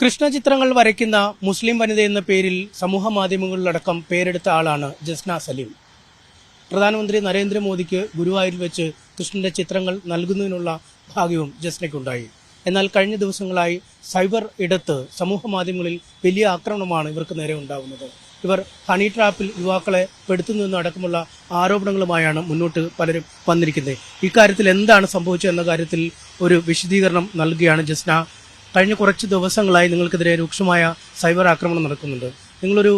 കൃഷ്ണചിത്രങ്ങൾ വരയ്ക്കുന്ന മുസ്ലിം വനിതയെന്ന പേരിൽ സമൂഹ മാധ്യമങ്ങളിലടക്കം പേരെടുത്ത ആളാണ് ജസ്ന സലീം. പ്രധാനമന്ത്രി നരേന്ദ്രമോദിക്ക് ഗുരുവായൂരിൽ വെച്ച് കൃഷ്ണന്റെ ചിത്രങ്ങൾ നൽകുന്നതിനുള്ള ഭാഗ്യവും ജസ്നയ്ക്കുണ്ടായി. എന്നാൽ കഴിഞ്ഞ ദിവസങ്ങളായി സൈബർ ഇടത്ത് സമൂഹ മാധ്യമങ്ങളിൽ വലിയ ആക്രമണമാണ് ഇവർക്ക് നേരെ ഉണ്ടാകുന്നത്. ഇവർ ഹണി ട്രാപ്പിൽ യുവാക്കളെ പെടുത്തുന്നതെന്നടക്കമുള്ള ആരോപണങ്ങളുമായാണ് മുന്നോട്ട് പലരും വന്നിരിക്കുന്നത്. ഇക്കാര്യത്തിൽ എന്താണ് സംഭവിച്ചതെന്ന കാര്യത്തിൽ ഒരു വിശദീകരണം നൽകുകയാണ് ജസ്ന. കഴിഞ്ഞ കുറച്ച് ദിവസങ്ങളായി നിങ്ങൾക്കെതിരെ രൂക്ഷമായ സൈബർ ആക്രമണം നടക്കുന്നുണ്ട്. നിങ്ങളൊരു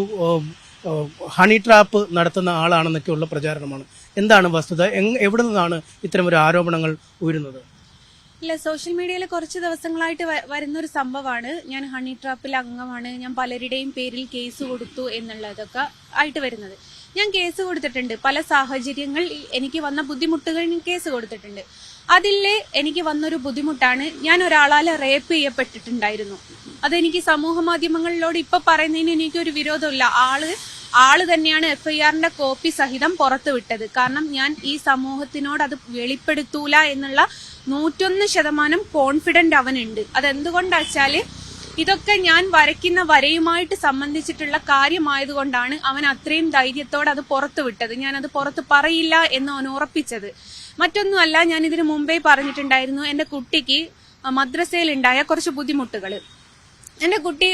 ഹണി ട്രാപ്പ് നടത്തുന്ന ആളാണെന്നൊക്കെയുള്ള പ്രചാരണമാണ്. എന്താണ് വസ്തുത? എവിടെ നിന്നാണ് ഇത്തരമൊരു ആരോപണങ്ങൾ ഉയരുന്നത്? ഇല്ല, സോഷ്യൽ മീഡിയയിൽ കുറച്ച് ദിവസങ്ങളായിട്ട് വരുന്നൊരു സംഭവമാണ്. ഞാൻ ഹണി ട്രാപ്പിൽ അംഗമാണ്, ഞാൻ പലരുടെയും പേരിൽ കേസ് കൊടുത്തു എന്നുള്ളതൊക്കെ ആയിട്ട് വരുന്നത്. ഞാൻ കേസ് കൊടുത്തിട്ടുണ്ട്. പല സാഹചര്യങ്ങൾ എനിക്ക് വന്ന ബുദ്ധിമുട്ടുകൾ കേസ് കൊടുത്തിട്ടുണ്ട്. അതിൽ എനിക്ക് വന്നൊരു ബുദ്ധിമുട്ടാണ്, ഞാൻ ഒരാളാൽ റേപ്പ് ചെയ്യപ്പെട്ടിട്ടുണ്ടായിരുന്നു. അതെനിക്ക് സമൂഹ മാധ്യമങ്ങളിലോട് ഇപ്പൊ പറയുന്നതിന് എനിക്കൊരു വിരോധമില്ല. ആള് തന്നെയാണ് FIRന്റെ കോപ്പി സഹിതം പുറത്തു വിട്ടത്. കാരണം ഞാൻ ഈ സമൂഹത്തിനോട് അത് വെളിപ്പെടുത്തൂല എന്നുള്ള 101% കോൺഫിഡന്റ് അവനുണ്ട്. അതെന്തുകൊണ്ടാച്ചാല് ഇതൊക്കെ ഞാൻ വരയ്ക്കുന്ന വരയുമായിട്ട് സംബന്ധിച്ചിട്ടുള്ള കാര്യമായതുകൊണ്ടാണ് അവൻ അത്രയും ധൈര്യത്തോടെ അത് പുറത്തു വിട്ടത്. ഞാനത് പുറത്ത് പറയില്ല എന്ന് അവൻ ഉറപ്പിച്ചത്. മറ്റൊന്നുമല്ല, ഞാൻ ഇതിനു മുമ്പേ പറഞ്ഞിട്ടുണ്ടായിരുന്നു, എന്റെ കുട്ടിക്ക് മദ്രസയിലുണ്ടായ കുറച്ച് ബുദ്ധിമുട്ടുകൾ. എന്റെ കുട്ടി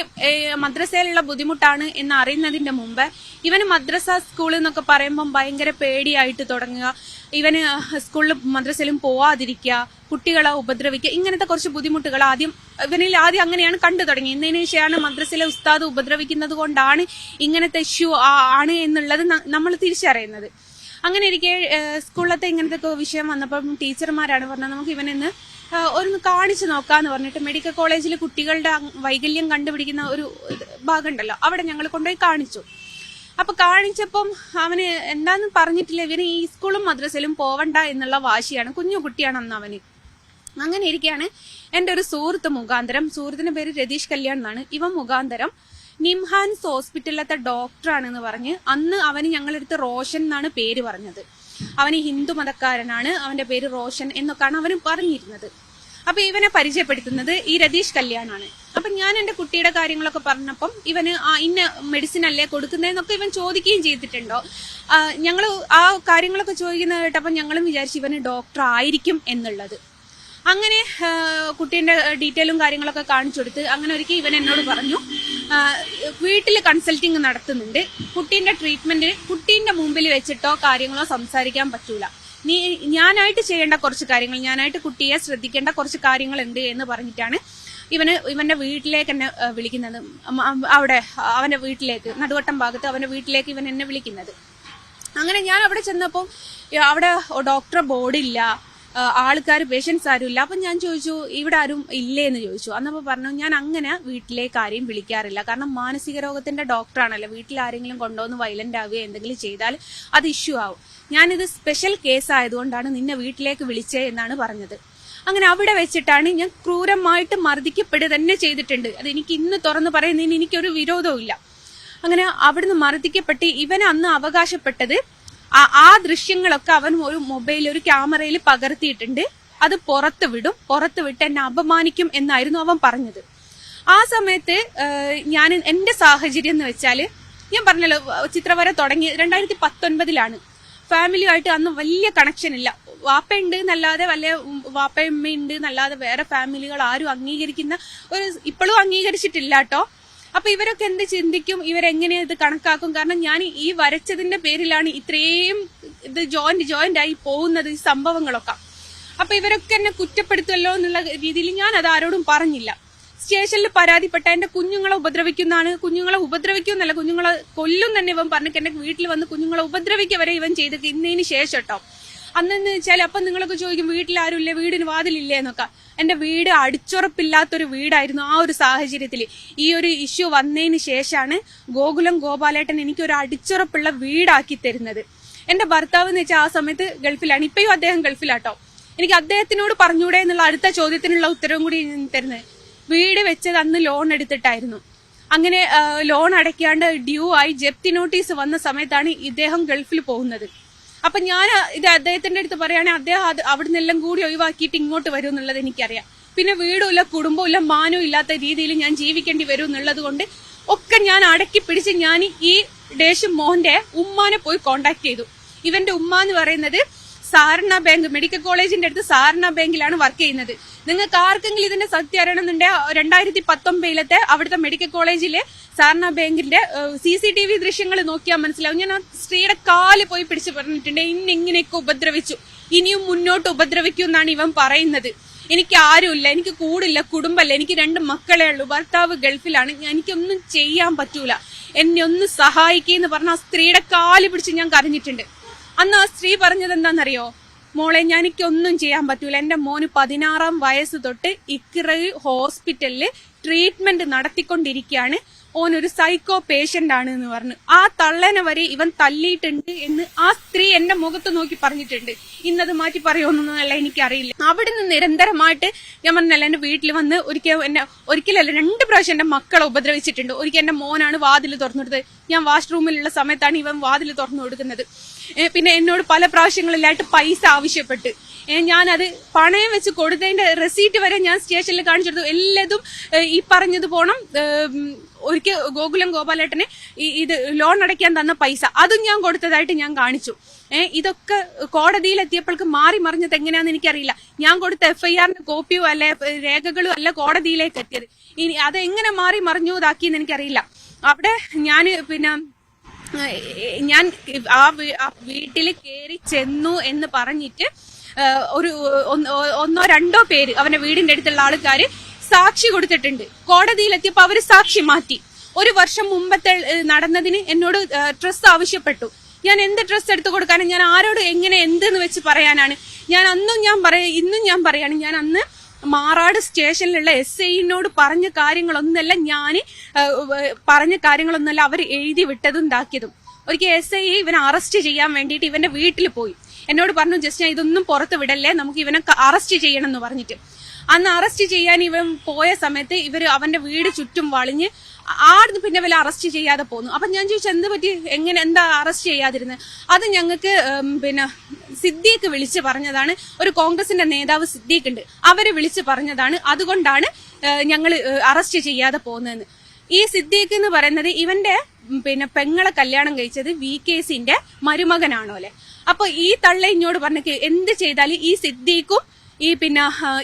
മദ്രസയിലുള്ള ബുദ്ധിമുട്ടാണ് എന്ന് അറിയുന്നതിന്റെ മുമ്പ് ഇവന് മദ്രസ സ്കൂൾ എന്നൊക്കെ പറയുമ്പം ഭയങ്കര പേടിയായിട്ട് തുടങ്ങുക, ഇവന് സ്കൂളിലും മദ്രസയിലും പോവാതിരിക്കുക, കുട്ടികളെ ഉപദ്രവിക്കുക, ഇങ്ങനത്തെ കുറച്ച് ബുദ്ധിമുട്ടുകൾ ഇവനിൽ ആദ്യം അങ്ങനെയാണ് കണ്ടു തുടങ്ങി. എന്നതിന് ശേഷമാണ് മദ്രസയിലെ ഉസ്താദ് ഉപദ്രവിക്കുന്നത് കൊണ്ടാണ് ഇങ്ങനത്തെ ഇഷ്യൂ ആണ് എന്നുള്ളത് നമ്മൾ തിരിച്ചറിയുന്നത്. അങ്ങനെ ഇരിക്കെ സ്കൂളിലത്തെ ഇങ്ങനത്തെ വിഷയം വന്നപ്പം ടീച്ചർമാരാണ് പറഞ്ഞത്, നമുക്ക് ഇവനെന്ന് ഒന്ന് കാണിച്ചു നോക്കാന്ന് പറഞ്ഞിട്ട് മെഡിക്കൽ കോളേജിൽ കുട്ടികളുടെ വൈകല്യം കണ്ടുപിടിക്കുന്ന ഒരു ഭാഗം ഉണ്ടല്ലോ, അവിടെ ഞങ്ങൾ കൊണ്ടുപോയി കാണിച്ചു. അപ്പൊ കാണിച്ചപ്പം അവന് എന്താന്ന് പറഞ്ഞിട്ടില്ല, ഇവന് ഈ സ്കൂളും മദ്രസയിലും പോവണ്ട എന്നുള്ള വാശിയാണ്. കുഞ്ഞു കുട്ടിയാണ് അന്ന് അവന്. അങ്ങനെ ഇരിക്കുകയാണ് എന്റെ ഒരു സുഹൃത്ത് മുഖാന്തരം, സുഹൃത്തിന്റെ പേര് രതീഷ് കല്യാൺ എന്നാണ്, ഇവൻ മുഖാന്തരം നിംഹാൻസ് ഹോസ്പിറ്റലിലത്തെ ഡോക്ടറാണെന്ന് പറഞ്ഞ് അന്ന് അവന് ഞങ്ങളെടുത്ത് റോഷൻ എന്നാണ് പേര് പറഞ്ഞത്. അവന് ഹിന്ദു മതക്കാരനാണ്, അവന്റെ പേര് റോഷൻ എന്നൊക്കെയാണ് അവന് പറഞ്ഞിരുന്നത്. അപ്പൊ ഇവനെ പരിചയപ്പെടുത്തുന്നത് ഈ രതീഷ് കല്യാണാണ്. അപ്പൊ ഞാൻ എന്റെ കുട്ടിയുടെ കാര്യങ്ങളൊക്കെ പറഞ്ഞപ്പം ഇവന് ഇന്ന മെഡിസിൻ അല്ലേ കൊടുക്കുന്നതെന്നൊക്കെ ഇവൻ ചോദിക്കുകയും ചെയ്തിട്ടുണ്ടോ. ഞങ്ങൾ ആ കാര്യങ്ങളൊക്കെ ചോദിക്കുന്നത് കേട്ടപ്പം ഞങ്ങളും വിചാരിച്ചു ഇവന് ഡോക്ടർ ആയിരിക്കും എന്നുള്ളത്. അങ്ങനെ കുട്ടീന്റെ ഡീറ്റെയിലും കാര്യങ്ങളൊക്കെ കാണിച്ചു കൊടുത്ത് അങ്ങനെ ഒരിക്കൽ ഇവൻ എന്നോട് പറഞ്ഞു, വീട്ടിൽ കൺസൾട്ടിങ് നടത്തുന്നുണ്ട്, കുട്ടീന്റെ ട്രീറ്റ്മെന്റ് കുട്ടീന്റെ മുമ്പിൽ വെച്ചിട്ടോ കാര്യങ്ങളോ സംസാരിക്കാൻ പറ്റൂല, ഞാനായിട്ട് ചെയ്യേണ്ട കുറച്ച് കാര്യങ്ങൾ, ഞാനായിട്ട് കുട്ടിയെ ശ്രദ്ധിക്കേണ്ട കുറച്ച് കാര്യങ്ങളുണ്ട് എന്ന് പറഞ്ഞിട്ടാണ് ഇവന്റെ വീട്ടിലേക്ക് എന്നെ വിളിക്കുന്നത്. അവിടെ അവന്റെ വീട്ടിലേക്ക്, നടുവട്ടം ഭാഗത്ത് അവന്റെ വീട്ടിലേക്ക് ഇവൻ എന്നെ വിളിക്കുന്നത്. അങ്ങനെ ഞാൻ അവിടെ ചെന്നപ്പോൾ അവിടെ ഡോക്ടറെ ബോർഡില്ല, ആൾക്കാർ പേഷ്യൻസ് ആരും ഇല്ല. അപ്പൊ ഞാൻ ചോദിച്ചു, ഇവിടെ ആരും ഇല്ലേ എന്ന് ചോദിച്ചു. അന്നപ്പോ പറഞ്ഞു, ഞാൻ അങ്ങനെ വീട്ടിലേക്ക് ആരെയും വിളിക്കാറില്ല, കാരണം മാനസിക രോഗത്തിന്റെ ഡോക്ടറാണല്ലോ, വീട്ടിൽ ആരെങ്കിലും കൊണ്ടുവന്ന് വയലന്റ് ആവുകയോ എന്തെങ്കിലും ചെയ്താൽ അത് ഇഷ്യൂ ആവും. ഞാനിത് സ്പെഷ്യൽ കേസ് ആയതുകൊണ്ടാണ് നിന്നെ വീട്ടിലേക്ക് വിളിച്ചേ എന്നാണ് പറഞ്ഞത്. അങ്ങനെ അവിടെ വെച്ചിട്ടാണ് ഞാൻ ക്രൂരമായിട്ട് മർദ്ദിക്കപ്പെടുക തന്നെ ചെയ്തിട്ടുണ്ട്. അത് എനിക്ക് ഇന്ന് തുറന്നു പറയുന്നതിന് എനിക്കൊരു വിരോധവും ഇല്ല. അങ്ങനെ അവിടുന്ന് മർദ്ദിക്കപ്പെട്ട് ഇവൻ അന്ന് അവകാശപ്പെട്ടത് ആ ദൃശ്യങ്ങളൊക്കെ അവൻ ഒരു മൊബൈൽ, ഒരു ക്യാമറയിൽ പകർത്തിയിട്ടുണ്ട്, അത് പുറത്തു വിട്ട് എന്നെ അപമാനിക്കും എന്നായിരുന്നു അവൻ പറഞ്ഞത്. ആ സമയത്ത് ഞാൻ എന്റെ സാഹചര്യം എന്ന് വെച്ചാല്, ഞാൻ പറഞ്ഞല്ലോ ചിത്രവര തുടങ്ങി 2019 ഫാമിലിയുമായിട്ട് അന്ന് വലിയ കണക്ഷൻ ഇല്ല. വാപ്പയുണ്ട് എന്നല്ലാതെ വാപ്പയമ്മയുണ്ട് എന്നല്ലാതെ വേറെ ഫാമിലികൾ ആരും അംഗീകരിക്കുന്ന ഇപ്പോഴും അംഗീകരിച്ചിട്ടില്ല കേട്ടോ. അപ്പൊ ഇവരൊക്കെ എന്ത് ചിന്തിക്കും, ഇവരെങ്ങനെ ഇത് കണക്കാക്കും? കാരണം ഞാൻ ഈ വരച്ചതിന്റെ പേരിലാണ് ഇത്രയും ഇത് ജോയിന്റ് ആയി പോകുന്നത്, ഈ സംഭവങ്ങളൊക്കെ. അപ്പൊ ഇവരൊക്കെ എന്നെ കുറ്റപ്പെടുത്തുമല്ലോ എന്നുള്ള രീതിയിൽ ഞാൻ അത് ആരോടും പറഞ്ഞില്ല. സ്റ്റേഷനിൽ പരാതിപ്പെട്ട എന്റെ കുഞ്ഞുങ്ങളെ ഉപദ്രവിക്കുന്നതാണ്, കുഞ്ഞുങ്ങളെ ഉപദ്രവിക്കുന്നല്ല, കുഞ്ഞുങ്ങളെ കൊല്ലും തന്നെ ഇവൻ പറഞ്ഞിട്ട് എന്റെ വീട്ടിൽ വന്ന് കുഞ്ഞുങ്ങളെ ഉപദ്രവിക്കുക വരെ ഇവൻ ചെയ്ത് ഇന്നതിന് ശേഷം കേട്ടോ. അന്നെന്ന് വെച്ചാൽ അപ്പം നിങ്ങളൊക്കെ ചോദിക്കും, വീട്ടിലാരും ഇല്ലേ, വീടിന് വാതിലില്ലേ എന്നൊക്കെ. എന്റെ വീട് അടിച്ചുറപ്പില്ലാത്തൊരു വീടായിരുന്നു. ആ ഒരു സാഹചര്യത്തിൽ ഈ ഒരു ഇഷ്യൂ വന്നതിന് ശേഷമാണ് ഗോകുലം ഗോപാലേട്ടൻ എനിക്കൊരു അടിച്ചുറപ്പുള്ള വീടാക്കി തരുന്നത്. എന്റെ ഭർത്താവ് എന്ന് വെച്ചാൽ ആ സമയത്ത് ഗൾഫിലാണ്, ഇപ്പയും അദ്ദേഹം ഗൾഫിലാട്ടോ. എനിക്ക് അദ്ദേഹത്തിനോട് പറഞ്ഞൂടെ എന്നുള്ള അടുത്ത ചോദ്യത്തിനുള്ള ഉത്തരവും കൂടി തരുന്നത്. വീട് വെച്ചത് അന്ന് ലോൺ എടുത്തിട്ടായിരുന്നു. അങ്ങനെ ലോൺ അടയ്ക്കാണ്ട് ഡ്യൂ ആയി ജപ്തി നോട്ടീസ് വന്ന സമയത്താണ് ഇദ്ദേഹം ഗൾഫിൽ പോകുന്നത്. അപ്പൊ ഞാൻ ഇത് അദ്ദേഹത്തിന്റെ അടുത്ത് പറയുകയാണെങ്കിൽ അദ്ദേഹം അവിടുന്ന് എല്ലാം കൂടി ഒഴിവാക്കിയിട്ട് ഇങ്ങോട്ട് വരും എന്നുള്ളത് എനിക്കറിയാം. പിന്നെ വീടുമില്ല, കുടുംബമില്ല, മാനവും ഇല്ലാത്ത രീതിയിൽ ഞാൻ ജീവിക്കേണ്ടി വരും എന്നുള്ളത് കൊണ്ട് ഒക്കെ ഞാൻ അടക്കി പിടിച്ച് ഞാൻ ഈ ഡേഷ് മോന്റെ ഉമ്മാനെ പോയി കോണ്ടാക്ട് ചെയ്തു. ഇവന്റെ ഉമ്മ എന്ന് പറയുന്നത് സാരണ ബാങ്ക്, മെഡിക്കൽ കോളേജിന്റെ അടുത്ത് സാരണ ബാങ്കിലാണ് വർക്ക് ചെയ്യുന്നത്. നിങ്ങൾക്ക് ആർക്കെങ്കിലും ഇതിന്റെ സത്യം അറിയണമെന്നുണ്ടെങ്കിൽ 2019 അവിടുത്തെ മെഡിക്കൽ കോളേജിലെ സാരണ ബാങ്കിന്റെ CCTV ദൃശ്യങ്ങൾ നോക്കിയാൽ മനസ്സിലാവും. ഞാൻ ആ സ്ത്രീയുടെ കാല് പോയി പിടിച്ച് പറഞ്ഞിട്ടുണ്ട്, ഇന്നിങ്ങനെയൊക്കെ ഉപദ്രവിച്ചു, ഇനിയും മുന്നോട്ട് ഉപദ്രവിക്കും എന്നാണ് ഇവൻ പറയുന്നത്. എനിക്ക് ആരുമില്ല, എനിക്ക് കൂടില്ല, കുടുംബമല്ല, എനിക്ക് 2 മക്കളേ ഉള്ളൂ, ഭർത്താവ് ഗൾഫിലാണ്, എനിക്കൊന്നും ചെയ്യാൻ പറ്റൂല, എന്നെ ഒന്ന് സഹായിക്കെന്ന് പറഞ്ഞ ആ സ്ത്രീയുടെ കാല് പിടിച്ച് ഞാൻ കരഞ്ഞിട്ടുണ്ട്. അന്ന് ആ സ്ത്രീ പറഞ്ഞത് എന്താണെന്നറിയോ? മോളെ, എനിക്കൊന്നും ചെയ്യാൻ പറ്റൂല, എന്റെ മോന് 16 വയസ്സ് തൊട്ട് ഇക്ര ഹോസ്പിറ്റലില് ട്രീറ്റ്മെന്റ് നടത്തിക്കൊണ്ടിരിക്കുകയാണ്, ഓനൊരു സൈക്കോ പേഷ്യന്റ് ആണ് എന്ന് പറഞ്ഞു. ആ തള്ളനെ വരെ ഇവൻ തല്ലിയിട്ടുണ്ട് എന്ന് ആ സ്ത്രീ എന്റെ മുഖത്ത് നോക്കി പറഞ്ഞിട്ടുണ്ട്. ഇന്നത് മാറ്റി പറയുമെന്നല്ല എനിക്കറിയില്ല. അവിടെ നിന്ന് നിരന്തരമായിട്ട് ഞാൻ പറഞ്ഞല്ല, എന്റെ വീട്ടിൽ വന്ന് ഒരിക്കലല്ല 2 പ്രാവശ്യം എന്റെ മക്കളെ ഉപദ്രവിച്ചിട്ടുണ്ട്. ഒരിക്കൽ എന്റെ മോനാണ് വാതിൽ തുറന്നു കൊടുത്തത്. ഞാൻ വാഷ്റൂമിലുള്ള സമയത്താണ് ഇവൻ വാതിൽ തുറന്നു കൊടുക്കുന്നത്. പിന്നെ എന്നോട് പല പ്രാവശ്യങ്ങളിലായിട്ട് പൈസ ആവശ്യപ്പെട്ട് ഞാനത് പണയം വെച്ച് കൊടുത്തതിന്റെ റെസീറ്റ് വരെ ഞാൻ സ്റ്റേഷനിൽ കാണിച്ചെടുത്തു. എല്ലാതും ഈ പറഞ്ഞത് പോണം. ഒരിക്കൽ ഗോകുലം ഗോപാലേട്ടന് ഇത് ലോൺ അടയ്ക്കാൻ തന്ന പൈസ അതും ഞാൻ കൊടുത്തതായിട്ട് ഞാൻ കാണിച്ചു. ഇതൊക്കെ കോടതിയിലെത്തിയപ്പോൾക്ക് മാറി മറിഞ്ഞത് എങ്ങനെയാണെന്ന് എനിക്കറിയില്ല. ഞാൻ കൊടുത്ത FIR കോപ്പിയോ അല്ലെ രേഖകളും അല്ല കോടതിയിലേക്ക് എത്തിയത്. ഇനി അതെങ്ങനെ മാറി മറിഞ്ഞു ഇതാക്കിയെന്ന് എനിക്കറിയില്ല. അവിടെ ഞാൻ ആ വീട്ടിൽ കയറി ചെന്നു എന്ന് പറഞ്ഞിട്ട് ഒരു 1-2 പേര് അവന്റെ വീടിന്റെ അടുത്തുള്ള ആൾക്കാര് സാക്ഷി കൊടുത്തിട്ടുണ്ട്. കോടതിയിലെത്തിയപ്പോ അവര് സാക്ഷി മാറ്റി. 1 വർഷം മുമ്പത്തെ നടന്നതിന് എന്നോട് ഡ്രസ്സ് ആവശ്യപ്പെട്ടു. ഞാൻ എന്ത് ഡ്രസ്സ് എടുത്തു കൊടുക്കാനും, ഞാൻ ആരോട് എങ്ങനെ എന്തെന്ന് വെച്ച് പറയാനാണ്? ഇന്നും ഞാൻ പറയാണ്, ഞാൻ അന്ന് മാറാട് സ്റ്റേഷനിലുള്ള SIനോട് പറഞ്ഞ കാര്യങ്ങളൊന്നല്ല, അവർ എഴുതി വിട്ടതും ഇതാക്കിയതും. ഒരിക്കൽ SI ഇവനെ അറസ്റ്റ് ചെയ്യാൻ വേണ്ടിയിട്ട് ഇവന്റെ വീട്ടിൽ പോയി. എന്നോട് പറഞ്ഞു, ജസ്റ്റ് ഞാൻ ഇതൊന്നും പുറത്ത് വിടല്ലേ, നമുക്ക് ഇവനെ അറസ്റ്റ് ചെയ്യണം എന്ന് പറഞ്ഞിട്ട്. അന്ന് അറസ്റ്റ് ചെയ്യാൻ ഇവൻ പോയ സമയത്ത് അവന്റെ വീട് ചുറ്റും വളഞ്ഞ് ആടുന്ന് പിന്നെ വല്ല അറസ്റ്റ് ചെയ്യാതെ പോന്നു. അപ്പൊ ഞാൻ ചോദിച്ചു, എന്ത് പറ്റി, എന്താ അറസ്റ്റ് ചെയ്യാതിരുന്നത്? അത് ഞങ്ങൾക്ക് സിദ്ദീഖ് വിളിച്ച് പറഞ്ഞതാണ്. ഒരു കോൺഗ്രസിന്റെ നേതാവ് സിദ്ദീഖ് ഉണ്ട്, അവര് വിളിച്ച് പറഞ്ഞതാണ്, അതുകൊണ്ടാണ് ഞങ്ങൾ അറസ്റ്റ് ചെയ്യാതെ പോകുന്നതെന്ന്. ഈ സിദ്ദീഖ് എന്ന് പറയുന്നത് ഇവന്റെ പെങ്ങളെ കല്യാണം കഴിച്ചത് VKസിന്റെ മരുമകനാണോ അല്ലെ. അപ്പൊ ഈ തള്ള ഇങ്ങോട് പറഞ്ഞ എന്ത് ചെയ്താലും ഈ സിദ്ദീഖും ഈ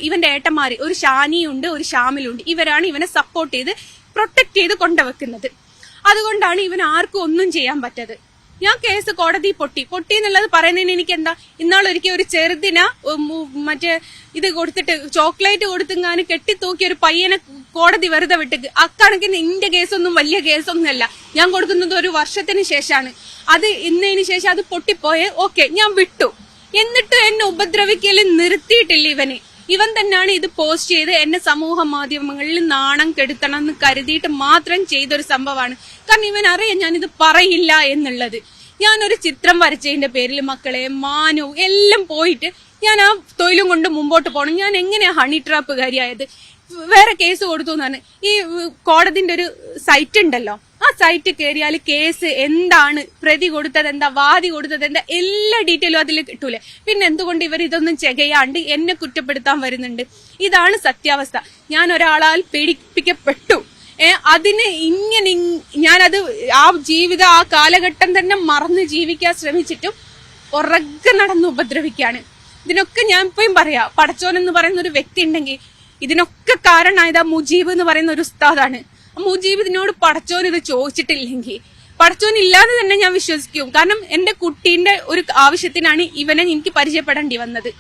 ഇവന്റെ ഏട്ടന്മാര്, ഒരു ഷാനിയുണ്ട്, ഒരു ഷാമിലുണ്ട്, ഇവരാണ് ഇവനെ സപ്പോർട്ട് ചെയ്ത് പ്രൊട്ടക്ട് ചെയ്ത് കൊണ്ടുവെക്കുന്നത്. അതുകൊണ്ടാണ് ഇവൻ ആർക്കും ഒന്നും ചെയ്യാൻ പറ്റത്. ഞാൻ കേസ് കോടതി പൊട്ടി എന്നുള്ളത് പറയുന്നതിന് എനിക്ക് എന്താ? ഇന്നാളൊരിക്കൽ ഒരു ചെറുതിന ഇത് കൊടുത്തിട്ട് ചോക്ലേറ്റ് കൊടുത്തെങ്ങാന് കെട്ടിത്തൂക്കിയ ഒരു പയ്യനെ കോടതി വെറുതെ വിട്ടേക്ക്. അക്കണക്കിന് ഇന്റെ കേസൊന്നും വലിയ കേസൊന്നുമല്ല. ഞാൻ കൊടുക്കുന്നത് 1 വർഷത്തിന് ശേഷമാണ്. അത് ഇന്നതിന് ശേഷം അത് പൊട്ടിപ്പോയെ ഓക്കെ, ഞാൻ വിട്ടു. എന്നിട്ട് എന്നെ ഉപദ്രവിക്കല് നിർത്തിയിട്ടില്ല ഇവൻ തന്നെയാണ് ഇത് പോസ്റ്റ് ചെയ്ത് എന്നെ സമൂഹ മാധ്യമങ്ങളിൽ നാണം കെടുത്തണം എന്ന് കരുതിയിട്ട് മാത്രം ചെയ്തൊരു സംഭവമാണ്. കാരണം ഇവൻ അറിയാം ഞാനിത് പറയില്ല എന്നുള്ളത്. ഞാനൊരു ചിത്രം വരച്ചതിന്റെ പേരിൽ മക്കളെ മാനവും എല്ലാം പോയിട്ട് ഞാൻ ആ തൊഴിലും കൊണ്ട് മുമ്പോട്ട് പോകണം. ഞാൻ എങ്ങനെയാ ഹണി ട്രാപ്പുകാരിയായത്? വേറെ കേസ് കൊടുത്തു എന്നാണ്. ഈ കോടതിന്റെ ഒരു സൈറ്റ് ഉണ്ടല്ലോ, ആ സൈറ്റ് കയറിയാൽ കേസ് എന്താണ്, പ്രതി കൊടുത്തത് എന്താ, വാദി കൊടുത്തത് എന്താ, എല്ലാ ഡീറ്റെയിലും അതിൽ കിട്ടൂലേ. പിന്നെ എന്തുകൊണ്ട് ഇവർ ഇതൊന്നും ചെയ്യാണ്ട് എന്നെ കുറ്റപ്പെടുത്താൻ വരുന്നുണ്ട്? ഇതാണ് സത്യാവസ്ഥ. ഞാൻ ഒരാളാൽ പീഡിപ്പിക്കപ്പെട്ടു. അതിന് ഞാനത് ആ കാലഘട്ടം തന്നെ മറന്ന് ജീവിക്കാൻ ശ്രമിച്ചിട്ടും ഉറക്കെ നടന്ന് ഉപദ്രവിക്കാണ്. ഇതിനൊക്കെ ഞാൻ ഇപ്പോഴും പറയാ, പടച്ചോൻ എന്ന് പറയുന്ന ഒരു വ്യക്തി ഉണ്ടെങ്കിൽ ഇതിനൊക്കെ കാരണമായത് ആ മുജീബ് എന്ന് പറയുന്ന ഒരു ഉസ്താദാണ്. മുജീബ് ഇതിനോട് പടച്ചോൻ ഇത് ചോദിച്ചിട്ടില്ലെങ്കിൽ പടച്ചോൻ ഇല്ലാതെ തന്നെ ഞാൻ വിശ്വസിക്കും. കാരണം എന്റെ കുട്ടീന്റെ ഒരു ആവശ്യത്തിനാണ് ഇവനെ എനിക്ക് പരിചയപ്പെടേണ്ടി വന്നത്.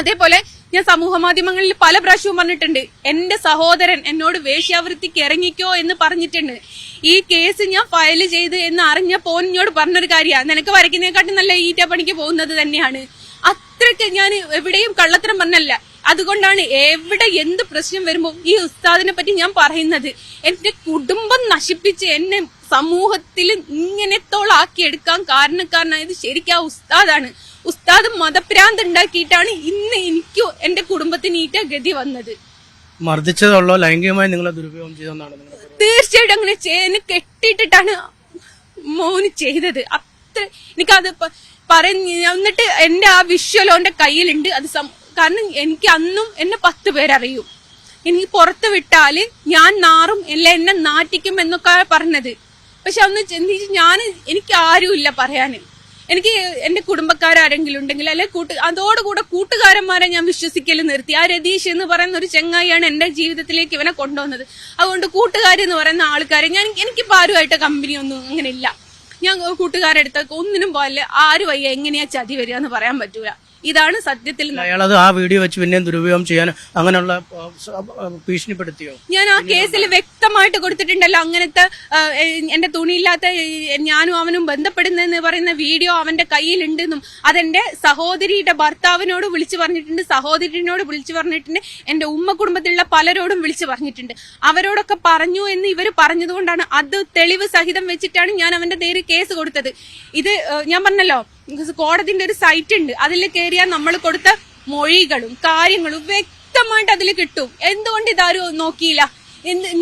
അതേപോലെ ഞാൻ സമൂഹ മാധ്യമങ്ങളിൽ പല പ്രാവശ്യവും പറഞ്ഞിട്ടുണ്ട്, എന്റെ സഹോദരൻ എന്നോട് വേശ്യാവൃത്തിക്ക് ഇറങ്ങിക്കോ എന്ന് പറഞ്ഞിട്ടുണ്ട്. ഈ കേസ് ഞാൻ ഫയൽ ചെയ്ത് എന്ന് അറിഞ്ഞപ്പോ എന്നോട് പറഞ്ഞൊരു കാര്യമാണ്, നിനക്ക് വരയ്ക്കുന്നതിനെക്കാട്ടും നല്ല ഈറ്റ പണിക്ക് പോകുന്നത് തന്നെയാണ്. അത്രയ്ക്ക് ഞാൻ എവിടെയും കള്ളത്തരം പറഞ്ഞല്ല. അതുകൊണ്ടാണ് എവിടെ എന്ത് പ്രശ്നം വരുമ്പോ ഈ ഉസ്താദിനെ പറ്റി ഞാൻ പറയുന്നത്. എന്റെ കുടുംബം നശിപ്പിച്ച് എന്നെ സമൂഹത്തിൽ ഇങ്ങനത്തോളാക്കി എടുക്കാൻ കാരണക്കാരനായത് ശരിക്കും ആ ഉസ്താദാണ്. ഉസ്താദ് മതഭ്രാന്ത് ഉണ്ടാക്കിയിട്ടാണ് ഇന്ന് എനിക്കും എന്റെ കുടുംബത്തിന് ഈറ്റ ഗതി വന്നത്. മർദ്ദിച്ചതുള്ളോ ലൈംഗികമായി നിങ്ങളെ ദുരുപയോഗം ചെയ്തെന്നാണ്? തീർച്ചയായിട്ടും അങ്ങനെ എന്നെ കെട്ടിയിട്ടിട്ടാണ് മോന് ചെയ്തത്. അത്ര എനിക്കത് എന്നിട്ട് എന്റെ ആ വിഷ്വലോ എന്റെ കയ്യിലുണ്ട്. അത് കാരണം എനിക്ക് അന്നും എന്നെ 10 പേരറിയും. എനിക്ക് പുറത്ത് വിട്ടാല് ഞാൻ നാറും, അല്ല എന്നെ നാട്ടിക്കും എന്നൊക്കെ പറഞ്ഞത്. പക്ഷെ അന്ന് ചിന്തിച്ച് എനിക്ക് ആരുമില്ല പറയാന്. എനിക്ക് എന്റെ കുടുംബക്കാരെങ്കിലും ഉണ്ടെങ്കിൽ അല്ലെ അതോടുകൂടെ കൂട്ടുകാരന്മാരെ ഞാൻ വിശ്വസിക്കൽ നിർത്തി. ആ രതീഷ് എന്ന് പറയുന്ന ഒരു ചെങ്ങായിയാണ് എന്റെ ജീവിതത്തിലേക്ക് ഇവനെ കൊണ്ടുവന്നത്. അതുകൊണ്ട് കൂട്ടുകാരെന്ന് പറയുന്ന ആൾക്കാരെ എനിക്കിപ്പോ ആരുമായിട്ട് കമ്പനി ഒന്നും അങ്ങനെ ഇല്ല. ഞാൻ കൂട്ടുകാരെടുത്തൊക്കെ ഒന്നിനും പോലെ ആര് വയ്യ എങ്ങനെയാ ചതി വരിക എന്ന് പറയാൻ പറ്റൂല. ഇതാണ് സത്യത്തിൽ. അയാളത് ആ വീഡിയോ വെച്ച് പിന്നെയും ദുരുപയോഗം ചെയ്യാൻ അങ്ങനെയുള്ള ഭീഷണിപ്പെടുത്തിയോ? ഞാൻ ആ കേസിൽ വ്യക്തമായിട്ട് കൊടുത്തിട്ടുണ്ടല്ലോ. അങ്ങനത്തെ എന്റെ തുണിയില്ലാത്ത ഞാനും അവനും ബന്ധപ്പെടുന്നെന്ന് പറയുന്ന വീഡിയോ അവന്റെ കയ്യിലുണ്ടെന്നും അതെന്റെ സഹോദരിയുടെ ഭർത്താവിനോട് വിളിച്ചു പറഞ്ഞിട്ടുണ്ട്, സഹോദരിനോട് വിളിച്ചു പറഞ്ഞിട്ടുണ്ട്, എന്റെ ഉമ്മ കുടുംബത്തിലുള്ള പലരോടും വിളിച്ചു പറഞ്ഞിട്ടുണ്ട്. അവരോടൊക്കെ പറഞ്ഞു എന്ന് ഇവര് പറഞ്ഞതുകൊണ്ടാണ് അത് തെളിവ് സഹിതം വെച്ചിട്ടാണ് ഞാൻ അവന്റെ നേരെ കേസ് കൊടുത്തത്. ഇത് ഞാൻ പറഞ്ഞല്ലോ, കോടതിന്റെ ഒരു സൈറ്റ് ഉണ്ട്, അതിൽ കയറിയാൽ നമ്മൾ കൊടുത്ത മൊഴികളും കാര്യങ്ങളും വ്യക്തമായിട്ട് അതിൽ കിട്ടും. എന്തുകൊണ്ട് ഇതാരും നോക്കിയില്ല?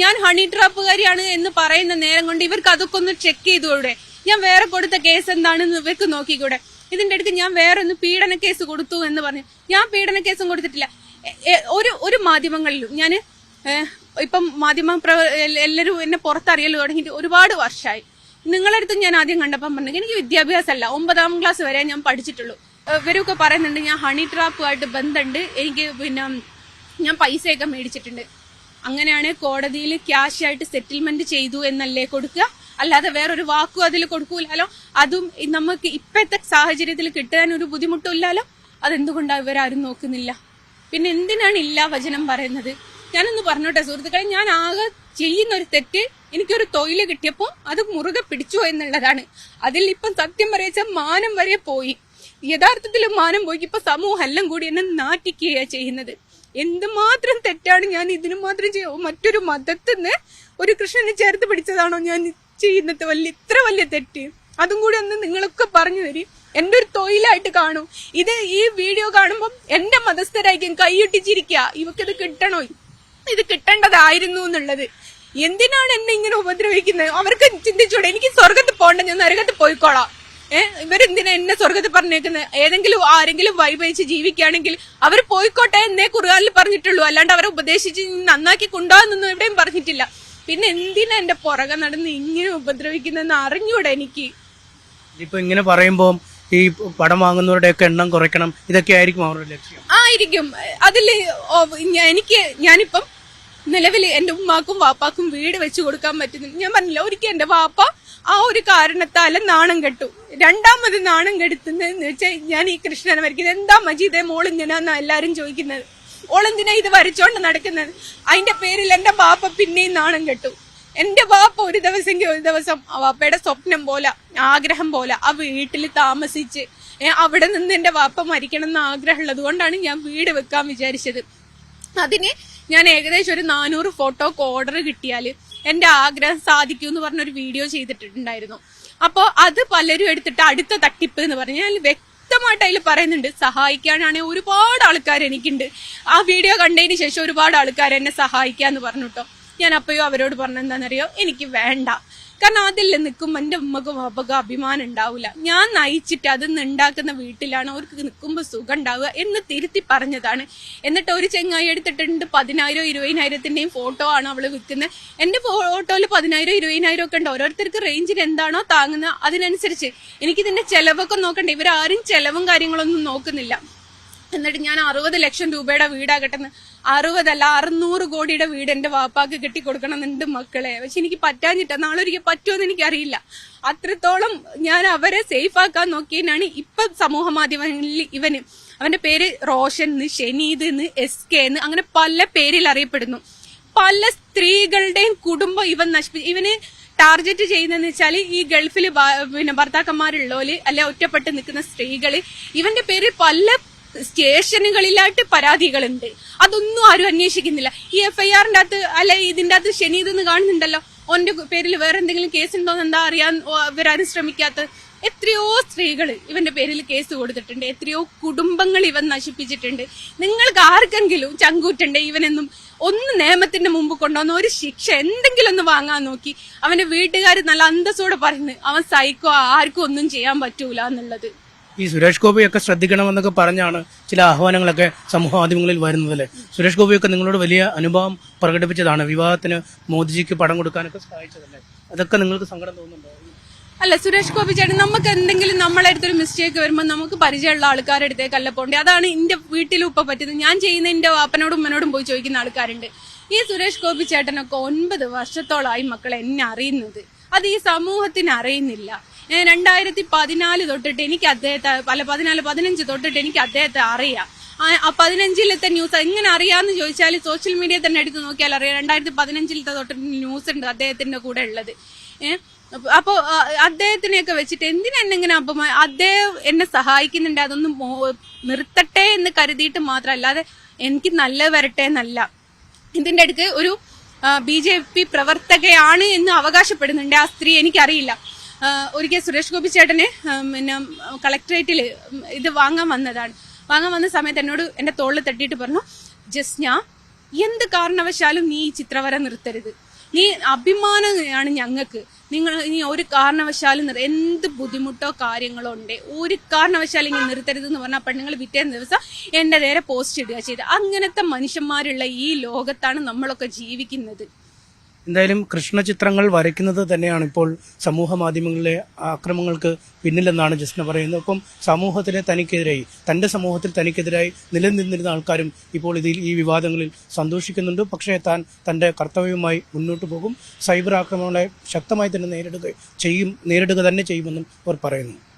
ഞാൻ ഹണി ട്രാപ്പുകാരിയാണ് എന്ന് പറയുന്ന നേരം കൊണ്ട് ഇവർക്ക് അതൊക്കെ ഒന്ന് ചെക്ക് ചെയ്തുകൂടെ? ഞാൻ വേറെ കൊടുത്ത കേസ് എന്താണെന്ന് ഇവർക്ക് നോക്കിക്കൂടെ? ഇതിന്റെ അടുത്ത് ഞാൻ വേറൊന്ന് പീഡന കേസ് കൊടുത്തു എന്ന് പറഞ്ഞു. ഞാൻ പീഡന കേസും കൊടുത്തിട്ടില്ല. ഒരു മാധ്യമങ്ങളിലും ഞാൻ ഇപ്പം എല്ലാവരും എന്നെ പുറത്തറിയൽ തുടങ്ങിയിട്ട് ഒരുപാട് വർഷമായി. നിങ്ങളടുത്ത് ഞാൻ ആദ്യം കണ്ടപ്പം പറഞ്ഞു എനിക്ക് വിദ്യാഭ്യാസമല്ല, 9ാം ക്ലാസ് വരെ ഞാൻ പഠിച്ചിട്ടുള്ളൂ. ഇവരൊക്കെ പറയുന്നുണ്ട് ഞാൻ ഹണി ട്രാപ്പുമായിട്ട് ബന്ധമുണ്ട്, എനിക്ക് ഞാൻ പൈസയൊക്കെ മേടിച്ചിട്ടുണ്ട്. അങ്ങനെയാണ് കോടതിയിൽ ക്യാഷ് ആയിട്ട് സെറ്റിൽമെന്റ് ചെയ്തു എന്നല്ലേ കൊടുക്കുക, അല്ലാതെ വേറൊരു വാക്കും അതിൽ കൊടുക്കൂലല്ലോ. അതും നമുക്ക് ഇപ്പോഴത്തെ സാഹചര്യത്തിൽ കിട്ടാൻ ഒരു ബുദ്ധിമുട്ടില്ലല്ലോ. അതെന്തുകൊണ്ടാണ് ഇവരാരും നോക്കുന്നില്ല? പിന്നെ എന്തിനാണ് ഇല്ലാ വചനം പറയുന്നത്? ഞാനൊന്ന് പറഞ്ഞോട്ടെ സുഹൃത്തുക്കളെ, ഞാൻ ആകെ ചെയ്യുന്ന ഒരു തെറ്റ് എനിക്കൊരു തൊഴില് കിട്ടിയപ്പോ അത് മുറുകെ പിടിച്ചു എന്നുള്ളതാണ്. അതിൽ ഇപ്പം സത്യം പറയിച്ച മാനം വരെ പോയി. യഥാർത്ഥത്തിൽ മാനം പോയി. ഇപ്പൊ സമൂഹം എല്ലാം കൂടി എന്നെ നാട്ടിക്കുകയാണ് ചെയ്യുന്നത്. എന്തുമാത്രം തെറ്റാണ് ഞാൻ ഇതിനു മാത്രം മറ്റൊരു മതത്തിന്ന് ഒരു കൃഷ്ണനെ ചേർത്ത് പിടിച്ചതാണോ ഞാൻ ചെയ്യുന്നത്? ഇത്ര വലിയ തെറ്റ് അതും കൂടി ഒന്ന് നിങ്ങളൊക്കെ പറഞ്ഞു തരും. എന്റെ ഒരു തൊഴിലായിട്ട് കാണൂ. ഇത് ഈ വീഡിയോ കാണുമ്പോൾ എന്റെ മതസ്ഥരായിരിക്കും കൈയൊട്ടിച്ചിരിക്കുക, ഇവക്കിത് കിട്ടണോ, ഇത് കിട്ടേണ്ടതായിരുന്നു എന്നുള്ളത്. എന്തിനാണ് എന്നെ ഇങ്ങനെ ഉപദ്രവിക്കുന്നത്? അവർക്ക് ചിന്തിച്ചൂടെ എനിക്ക് സ്വർഗത്ത് പോകണ്ട, ഞാൻ നരകത്ത് പോയിക്കോളാം. ഇവരെന്തിനാ എന്നെ സ്വർഗത്ത് പറഞ്ഞേക്കുന്നത്? ആരെങ്കിലും വൈഭവിച്ച് ജീവിക്കുകയാണെങ്കിൽ അവർ പോയിക്കോട്ടെ എന്നേ ഖുർആനിൽ പറഞ്ഞിട്ടുള്ളൂ, അല്ലാണ്ട് അവരെ ഉപദേശിച്ച് നന്നാക്കി കൊണ്ടുപോകാന്നൊന്നും എവിടെയും പറഞ്ഞിട്ടില്ല. പിന്നെ എന്തിനാ എന്റെ പുറകെ നടന്ന് ഇങ്ങനെ ഉപദ്രവിക്കുന്നതെന്ന് അറിഞ്ഞൂടെ എനിക്ക്? ഇപ്പൊ ഇങ്ങനെ പറയുമ്പോ ഈ പടം വാങ്ങുന്നവരുടെയൊക്കെ എണ്ണം കുറയ്ക്കണം, ഇതൊക്കെ ആയിരിക്കും അവരുടെ ലക്ഷ്യം. ആയിരിക്കും. അതില് ഞാനിപ്പം നിലവിൽ എന്റെ ഉമ്മാക്കും വാപ്പാക്കും വീട് വെച്ചു കൊടുക്കാൻ പറ്റുന്നില്ല. ഞാൻ പറഞ്ഞില്ല, ഒരിക്കൽ എന്റെ വാപ്പ ആ ഒരു കാരണത്താല് നാണം കെട്ടു. രണ്ടാമത് നാണം കെടുത്തുന്നതെന്ന് വെച്ചാൽ ഞാൻ ഈ കൃഷ്ണനെ വരയ്ക്കുന്നത്. എന്താ മജീദേ മോളിങ്ങനാന്നാ എല്ലാരും ചോദിക്കുന്നത്. ഓളെന്തിനാ ഇത് വരച്ചോണ്ട് നടക്കുന്നത്? അതിന്റെ പേരിൽ എന്റെ ബാപ്പ പിന്നെയും നാണം കെട്ടു. എന്റെ ബാപ്പ ഒരു ദിവസം വാപ്പയുടെ സ്വപ്നം പോലെ, ആഗ്രഹം പോലെ ആ വീട്ടിൽ താമസിച്ച് അവിടെ നിന്ന് എന്റെ വാപ്പ മരിക്കണം എന്ന് ആഗ്രഹമുള്ളത് കൊണ്ടാണ് ഞാൻ വീട് വെക്കാൻ വിചാരിച്ചത്. അതിന് ഞാൻ ഏകദേശം ഒരു 400 ഫോട്ടോക്ക് ഓർഡർ കിട്ടിയാൽ എന്റെ ആഗ്രഹം സാധിക്കും എന്ന് പറഞ്ഞൊരു വീഡിയോ ചെയ്തിട്ടുണ്ടായിരുന്നു. അപ്പോൾ അത് പലരും എടുത്തിട്ട് അടുത്ത തട്ടിപ്പ് എന്ന് പറഞ്ഞ് ഞാൻ വ്യക്തമായിട്ട് അതിൽ പറയുന്നുണ്ട്. സഹായിക്കാനാണെങ്കിൽ ഒരുപാട് ആൾക്കാർ എനിക്കുണ്ട്. ആ വീഡിയോ കണ്ടതിന് ശേഷം ഒരുപാട് ആൾക്കാർ എന്നെ സഹായിക്കാന്ന് പറഞ്ഞിട്ടോ. ഞാൻ അപ്പോഴും അവരോട് പറഞ്ഞെന്താണെന്നറിയോ, എനിക്ക് വേണ്ട. കാരണം അതിൽ നിൽക്കുമ്പോൾ എൻ്റെ ഉമ്മക്കും അപ്പക്കും അഭിമാനം ഉണ്ടാവില്ല. ഞാൻ നയിച്ചിട്ട് അത് ഉണ്ടാക്കുന്ന വീട്ടിലാണ് അവർക്ക് നിൽക്കുമ്പോൾ സുഖം ഉണ്ടാവുക എന്ന് തിരുത്തി പറഞ്ഞതാണ്. എന്നിട്ട് ഒരു ചെങ്ങായി എടുത്തിട്ടുണ്ട് 10,000 20,000ത്തിന്റെയും ഫോട്ടോ ആണ് അവള് വിൽക്കുന്നത്. എന്റെ ഫോട്ടോയിൽ 10,000 20,000 ഒക്കെ ഉണ്ട്. ഓരോരുത്തർക്ക് റേഞ്ചിന് എന്താണോ താങ്ങുന്നത് അതിനനുസരിച്ച് എനിക്കിതിന്റെ ചെലവൊക്കെ നോക്കണ്ടേ. ഇവരാരും ചെലവും കാര്യങ്ങളൊന്നും നോക്കുന്നില്ല. എന്നിട്ട് ഞാൻ 60 ലക്ഷം രൂപയുടെ വീടാകട്ടെന്ന്, 60 അല്ല 600 കോടിയുടെ വീട് എന്റെ വാപ്പാക്ക് കെട്ടിക്കൊടുക്കണം എന്നുണ്ട് മക്കളെ. പക്ഷെ എനിക്ക് പറ്റാഞ്ഞിട്ടാ. നാളെ ഒരിക്കൽ പറ്റുമെന്ന് എനിക്കറിയില്ല. അത്രത്തോളം ഞാൻ അവരെ സേഫ് ആക്കാൻ നോക്കിയതിനാണ് ഇപ്പൊ സമൂഹ മാധ്യമങ്ങളിൽ അവന്റെ പേര് റോഷൻ, ഷെനീദ്, SK അങ്ങനെ പല പേരിൽ അറിയപ്പെടുന്നു. പല സ്ത്രീകളുടെയും കുടുംബം ഇവന് ടാർഗറ്റ് ചെയ്യുന്നതെന്ന് വെച്ചാൽ ഈ ഗൾഫിൽ ഭർത്താക്കന്മാരുള്ളോല് അല്ലെ ഒറ്റപ്പെട്ട് നിൽക്കുന്ന സ്ത്രീകള്. ഇവന്റെ പേരിൽ പല സ്റ്റേഷനുകളിലായിട്ട് പരാതികളുണ്ട്. അതൊന്നും ആരും അന്വേഷിക്കുന്നില്ല. ഈ FIRന്റെ അകത്ത് അല്ലെ ഇതിന്റെ അകത്ത് ഷെനീദെന്ന് കാണുന്നുണ്ടല്ലോ, ഓന്റെ പേരിൽ വേറെ എന്തെങ്കിലും കേസ് ഉണ്ടോന്ന് എന്താ അറിയാൻ ഇവരാരും ശ്രമിക്കാത്തത്? എത്രയോ സ്ത്രീകൾ ഇവന്റെ പേരിൽ കേസ് കൊടുത്തിട്ടുണ്ട്. എത്രയോ കുടുംബങ്ങൾ ഇവൻ നശിപ്പിച്ചിട്ടുണ്ട്. നിങ്ങൾക്ക് ആർക്കെങ്കിലും ചങ്കൂറ്റുണ്ട് ഇവനെന്നും ഒന്ന് നിയമത്തിന്റെ മുമ്പ് കൊണ്ടുവന്ന ഒരു ശിക്ഷ എന്തെങ്കിലും ഒന്ന് വാങ്ങാൻ നോക്കി. അവന്റെ വീട്ടുകാർ നല്ല അന്തസ്സോടെ പറയുന്നു അവൻ സൈക്കോ, ആർക്കും ഒന്നും ചെയ്യാൻ പറ്റൂല എന്നുള്ളത്. ഈ സുരേഷ് ഗോപിയൊക്കെ ശ്രദ്ധിക്കണമെന്നൊക്കെ പറഞ്ഞാണ് ചില ആഹ്വാനങ്ങളൊക്കെ സമൂഹ മാധ്യമങ്ങളിൽ വരുന്നതല്ലേ. സുരേഷ് ഗോപിയൊക്കെ നിങ്ങളോട് വലിയ അനുഭവം പ്രകടിപ്പിച്ചതാണ്, വിവാഹത്തിന് മോദിജിക്ക് പണം കൊടുക്കാനൊക്കെ സഹായിച്ചതല്ലേ. അതൊക്കെ നിങ്ങൾക്ക് സങ്കടം തോന്നുന്നുണ്ടോ? അല്ല, സുരേഷ് ഗോപി ചേട്ടൻ നമുക്ക് എന്തെങ്കിലും നമ്മളെ അടുത്തൊരു മിസ്റ്റേക്ക് വരുമ്പോൾ നമുക്ക് പരിചയമുള്ള ആൾക്കാരുടെ അടുത്തേക്കല്ല പോണ്ടേ. അതാണ് എന്റെ വീട്ടിലും ഇപ്പൊ പറ്റുന്നത്. ഞാൻ ചെയ്യുന്ന എന്റെ വാപ്പനോടും ഉമ്മനോടും പോയി ചോദിക്കുന്ന ആൾക്കാരുണ്ട്. ഈ സുരേഷ് ഗോപി ചേട്ടനൊക്കെ 9 വർഷത്തോളമായി മക്കളെ എന്നെ അറിയുന്നത്. അത് ഈ സമൂഹത്തിന് അറിയുന്നില്ല. 2014 തൊട്ടിട്ട് എനിക്ക് അദ്ദേഹത്തെ 15 തൊട്ടിട്ട് എനിക്ക് അദ്ദേഹത്തെ അറിയാം. ആ 15-ലത്തെ ന്യൂസ് എങ്ങനെ അറിയാന്ന് ചോദിച്ചാൽ സോഷ്യൽ മീഡിയ തന്നെ എടുത്ത് നോക്കിയാൽ അറിയാം. 2015-ലത്തെ തൊട്ടിട്ട് ന്യൂസ് ഉണ്ട് അദ്ദേഹത്തിന്റെ കൂടെ ഉള്ളത്. അപ്പോ അദ്ദേഹത്തിനെയൊക്കെ വെച്ചിട്ട് എന്തിനെങ്ങനെ അദ്ദേഹം എന്നെ സഹായിക്കുന്നുണ്ട്, അതൊന്നും നിർത്തട്ടെ എന്ന് കരുതിയിട്ട് മാത്രം, അല്ലാതെ എനിക്ക് നല്ല വരട്ടെ എന്നല്ല. ഇതിന്റെ അടുക്ക് ഒരു BJP പ്രവർത്തകയാണ് എന്ന് അവകാശപ്പെടുന്നുണ്ട് ആ സ്ത്രീ. എനിക്കറിയില്ല. ഒരിക്കൽ സുരേഷ് ഗോപി ചേട്ടന് പിന്നെ കളക്ടറേറ്റില് ഇത് വാങ്ങാൻ വന്ന സമയത്ത് എന്നോട് എന്റെ തോളിൽ തട്ടിയിട്ട് പറഞ്ഞു, ജസ്ന, എന്ത് കാരണവശാലും നീ ഈ ചിത്രവര നിർത്തരുത്. നീ അഭിമാനമാണ് ഞങ്ങൾക്ക്. നീ ഒരു കാരണവശാലും എന്ത് ബുദ്ധിമുട്ടോ കാര്യങ്ങളോ ഉണ്ട്, ഒരു കാരണവശാലും ഇങ്ങനെ നിർത്തരുത് എന്ന് പറഞ്ഞാൽ പെണ്ണുങ്ങൾ പിറ്റേന്ന് ദിവസം എന്റെ നേരെ പോസ്റ്റ് ഇടുക ചെയ്ത്. അങ്ങനത്തെ മനുഷ്യന്മാരുള്ള ഈ ലോകത്താണ് നമ്മളൊക്കെ ജീവിക്കുന്നത്. എന്തായാലും കൃഷ്ണ ചിത്രങ്ങൾ വരയ്ക്കുന്നത് തന്നെയാണ് ഇപ്പോൾ സമൂഹ മാധ്യമങ്ങളിലെ ആക്രമണങ്ങൾക്ക് പിന്നിലെന്നാണ് ജസ്ന പറയുന്നത്. ഒപ്പം തന്റെ സമൂഹത്തിൽ തനിക്കെതിരായി നിലനിന്നിരുന്ന ആൾക്കാരും ഇപ്പോൾ ഈ വിവാദങ്ങളിൽ സന്തോഷിക്കുന്നുണ്ട്. പക്ഷേ താൻ തന്റെ കർത്തവ്യവുമായി മുന്നോട്ട് പോകും. സൈബർ ആക്രമണങ്ങളെ ശക്തമായി തന്നെ നേരിടുക തന്നെ ചെയ്യുമെന്നും അവർ പറയുന്നു.